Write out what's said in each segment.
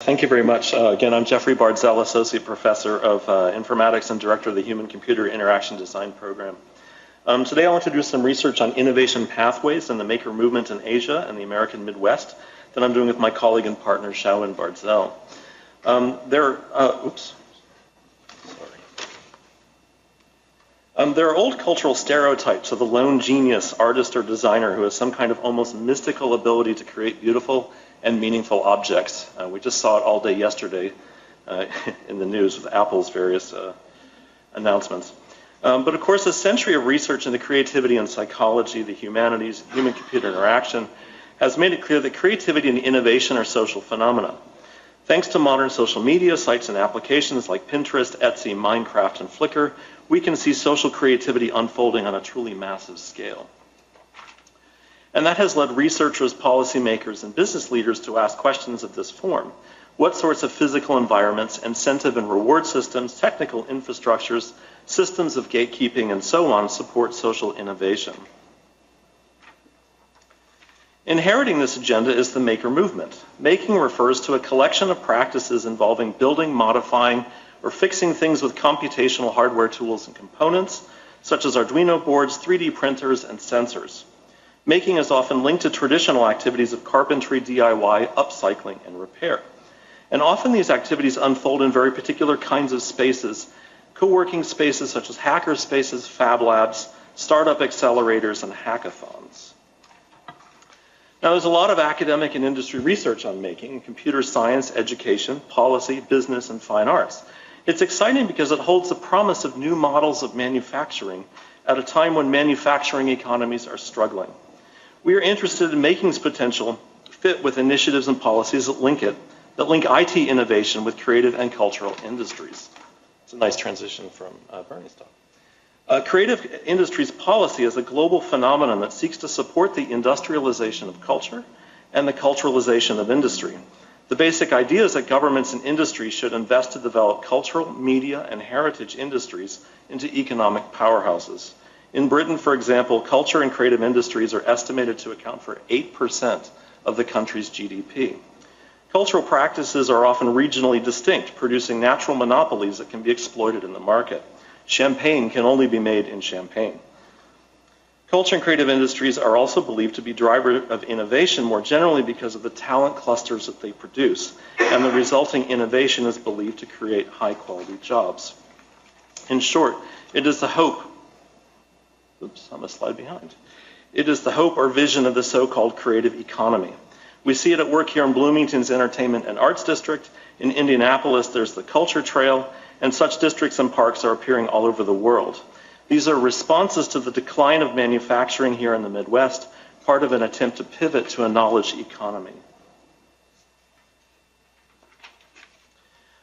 Thank you very much. Again, I'm Jeffrey Bardzell, Associate Professor of Informatics and Director of the Human-Computer Interaction Design Program. Today I want to do some research on innovation pathways in the maker movement in Asia and the American Midwest that I'm doing with my colleague and partner, Xiaowen Bardzell. There are old cultural stereotypes of the lone genius, artist, or designer who has some kind of almost mystical ability to create beautiful and meaningful objects. We just saw it all day yesterday in the news with Apple's various announcements. But of course, a century of research into creativity and psychology, the humanities, human-computer interaction, has made it clear that creativity and innovation are social phenomena. Thanks to modern social media, sites, and applications like Pinterest, Etsy, Minecraft, and Flickr, we can see social creativity unfolding on a truly massive scale. And that has led researchers, policymakers, and business leaders to ask questions of this form. What sorts of physical environments, incentive and reward systems, technical infrastructures, systems of gatekeeping, and so on support social innovation? Inheriting this agenda is the maker movement. Making refers to a collection of practices involving building, modifying, or fixing things with computational hardware tools and components, such as Arduino boards, 3D printers, and sensors. Making is often linked to traditional activities of carpentry, DIY, upcycling, and repair. And often these activities unfold in very particular kinds of spaces, co-working spaces such as hacker spaces, fab labs, startup accelerators, and hackathons. Now, there's a lot of academic and industry research on making in computer science, education, policy, business, and fine arts. It's exciting because it holds the promise of new models of manufacturing at a time when manufacturing economies are struggling. We are interested in making's potential fit with initiatives and policies that link IT innovation with creative and cultural industries. It's a nice transition from Bernie's talk. Creative industries policy is a global phenomenon that seeks to support the industrialization of culture and the culturalization of industry. The basic idea is that governments and industries should invest to develop cultural, media, and heritage industries into economic powerhouses. In Britain, for example, culture and creative industries are estimated to account for 8% of the country's GDP. Cultural practices are often regionally distinct, producing natural monopolies that can be exploited in the market. Champagne can only be made in Champagne. Culture and creative industries are also believed to be drivers of innovation more generally because of the talent clusters that they produce, and the resulting innovation is believed to create high-quality jobs. In short, it is the hope. Oops, I'm a slide behind. It is the hope or vision of the so-called creative economy. We see it at work here in Bloomington's Entertainment and Arts District. In Indianapolis, there's the Culture Trail, and such districts and parks are appearing all over the world. These are responses to the decline of manufacturing here in the Midwest, part of an attempt to pivot to a knowledge economy.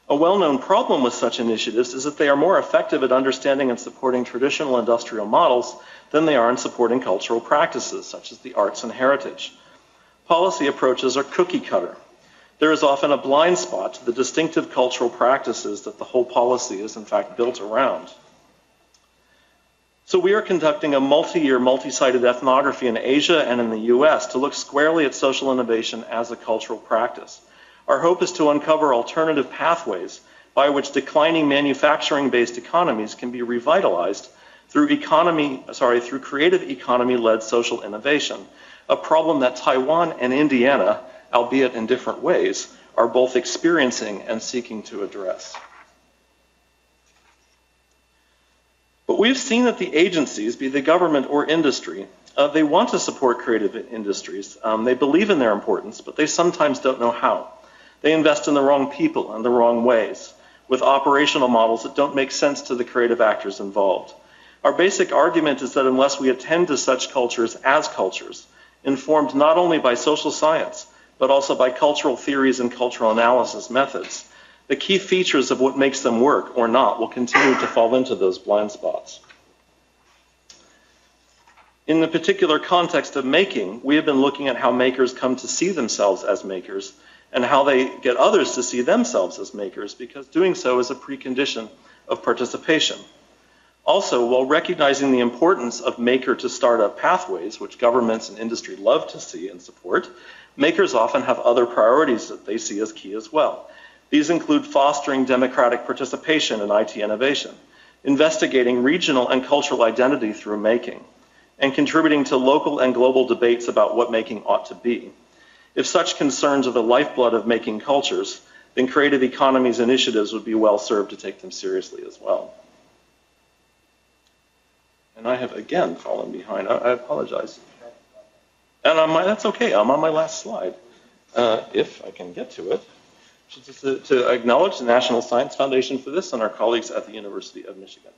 A well-known problem with such initiatives is that they are more effective at understanding and supporting traditional industrial models than they are in supporting cultural practices, such as the arts and heritage. Policy approaches are cookie cutter. There is often a blind spot to the distinctive cultural practices that the whole policy is in fact built around. So we are conducting a multi-year, multi-sited ethnography in Asia and in the US to look squarely at social innovation as a cultural practice. Our hope is to uncover alternative pathways by which declining manufacturing-based economies can be revitalized through creative economy-led social innovation, a problem that Taiwan and Indiana, albeit in different ways, are both experiencing and seeking to address. But we've seen that the agencies, be they government or industry, they want to support creative industries. They believe in their importance, but they sometimes don't know how. They invest in the wrong people and the wrong ways, with operational models that don't make sense to the creative actors involved. Our basic argument is that unless we attend to such cultures as cultures, informed not only by social science, but also by cultural theories and cultural analysis methods, the key features of what makes them work or not will continue to fall into those blind spots. In the particular context of making, we have been looking at how makers come to see themselves as makers and how they get others to see themselves as makers, because doing so is a precondition of participation. Also, while recognizing the importance of maker to startup pathways, which governments and industry love to see and support, Makers often have other priorities that they see as key as well. These include fostering democratic participation in IT innovation, investigating regional and cultural identity through making, and contributing to local and global debates about what making ought to be. If such concerns are the lifeblood of making cultures, then creative economies initiatives would be well served to take them seriously as well. And I have again fallen behind. I apologize. And that's okay. I'm on my last slide, if I can get to it. To acknowledge the National Science Foundation for this and our colleagues at the University of Michigan.